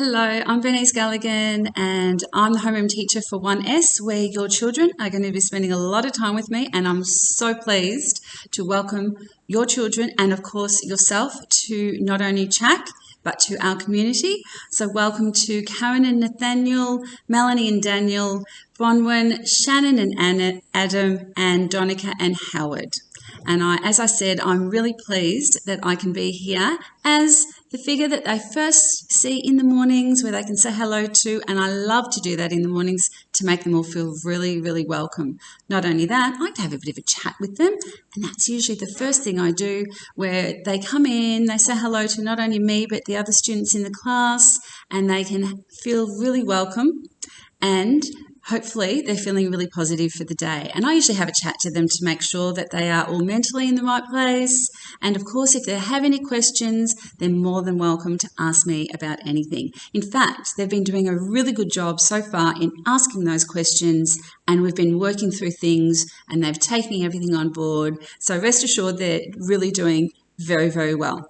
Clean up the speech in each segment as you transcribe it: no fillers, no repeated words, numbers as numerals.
Hello, I'm Bernice Galligan and I'm the homeroom teacher for 1S, where your children are going to be spending a lot of time with me, and I'm so pleased to welcome your children and of course yourself to not only CHAC but to our community. So welcome to Karen and Nathaniel, Melanie and Daniel, Bronwyn, Shannon and Anna, Adam and Donica and Howard. And as I said, I'm really pleased that I can be here as the figure that they first see in the mornings, where they can say hello to, and I love to do that in the mornings to make them all feel really, really welcome. Not only that, I like to have a bit of a chat with them, and that's usually the first thing I do, where they come in, they say hello to not only me but the other students in the class, and they can feel really welcome, and hopefully they're feeling really positive for the day. And I usually have a chat to them to make sure that they are all mentally in the right place. And of course, if they have any questions, they're more than welcome to ask me about anything. In fact, they've been doing a really good job so far in asking those questions, and we've been working through things and they've taken everything on board. So rest assured they're really doing very, very well.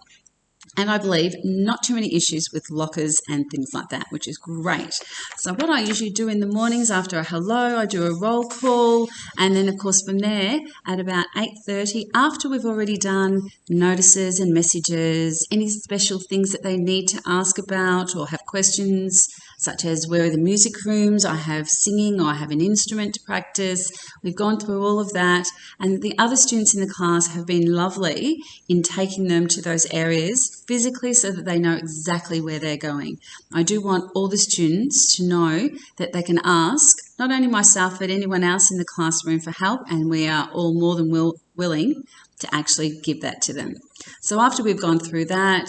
And I believe not too many issues with lockers and things like that, which is great. So what I usually do in the mornings after a hello, I do a roll call. And then, of course, from there at about 8:30, after we've already done notices and messages, any special things that they need to ask about or have questions, such as where are the music rooms, I have singing, or I have an instrument to practice. We've gone through all of that, and the other students in the class have been lovely in taking them to those areas physically so that they know exactly where they're going. I do want all the students to know that they can ask not only myself but anyone else in the classroom for help, and we are all more than willing to actually give that to them. So after we've gone through that,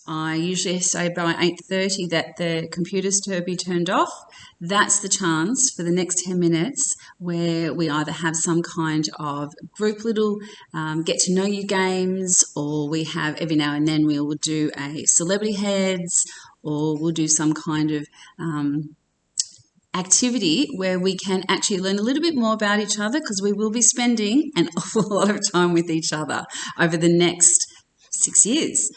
I usually say by 8:30 that the computers to be turned off. That's the chance for the next 10 minutes where we either have some kind of group little get to know you games, or we have every now and then we will do a celebrity heads, or we'll do some kind of activity where we can actually learn a little bit more about each other, because we will be spending an awful lot of time with each other over the next 6 years,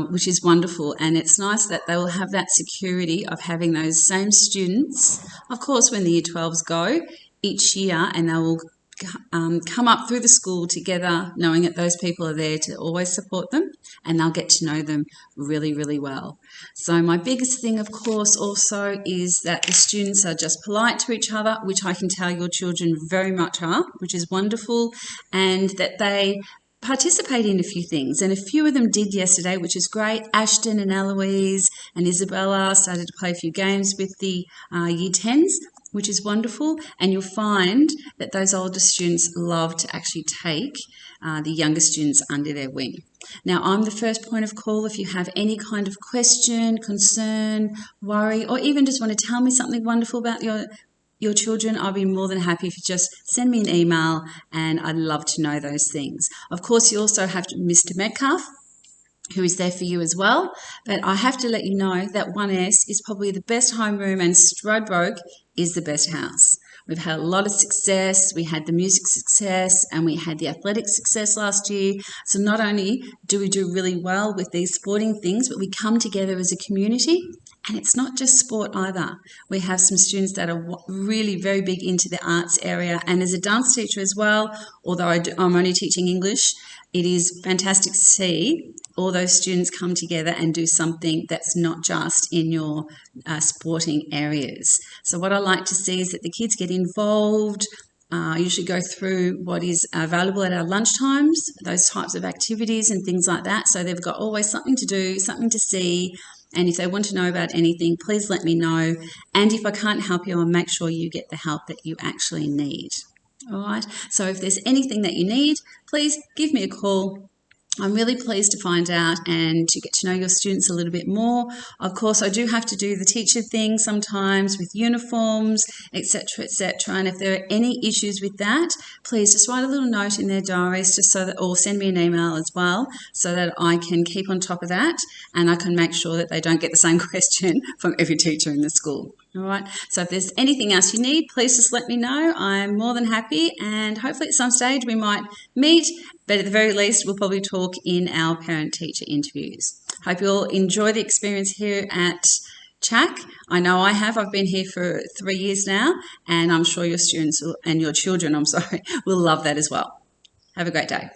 which is wonderful. And it's nice that they will have that security of having those same students, of course, when the Year 12s go each year, and they will come up through the school together, knowing that those people are there to always support them, and they'll get to know them really, really well. So my biggest thing, of course, also is that the students are just polite to each other, which I can tell your children very much are, which is wonderful, and that they participate in a few things, and a few of them did yesterday, which is great. Ashton and Eloise and Isabella started to play a few games with the Year 10s, which is wonderful, and you'll find that those older students love to actually take the younger students under their wing. Now, I'm the first point of call if you have any kind of question, concern, worry, or even just want to tell me something wonderful about your children. I'll be more than happy if you just send me an email, and I'd love to know those things. Of course, you also have Mr. Metcalf, who is there for you as well. But I have to let you know that 1S is probably the best homeroom, and Stradbroke is the best house. We've had a lot of success. We had the music success and we had the athletic success last year. So not only do we do really well with these sporting things, but we come together as a community. And it's not just sport either. We have some students that are really very big into the arts area. And as a dance teacher as well, although I'm only teaching English, it is fantastic to see all those students come together and do something that's not just in your sporting areas. So what I like to see is that the kids get involved. I usually go through what is available at our lunchtimes, those types of activities and things like that. So they've got always something to do, something to see. And if they want to know about anything, please let me know. And if I can't help you, I'll make sure you get the help that you actually need. All right. So if there's anything that you need, please give me a call. I'm really pleased to find out and to get to know your students a little bit more. Of course, I do have to do the teacher thing sometimes with uniforms, etc., etc. And if there are any issues with that, please just write a little note in their diaries, just so that, or send me an email as well, so that I can keep on top of that and I can make sure that they don't get the same question from every teacher in the school. All right. So if there's anything else you need, please just let me know. I'm more than happy, and hopefully at some stage we might meet, but at the very least we'll probably talk in our parent-teacher interviews. Hope you'll enjoy the experience here at CHAC. I know I have. I've been here for 3 years now, and I'm sure your students and your children, will love that as well. Have a great day.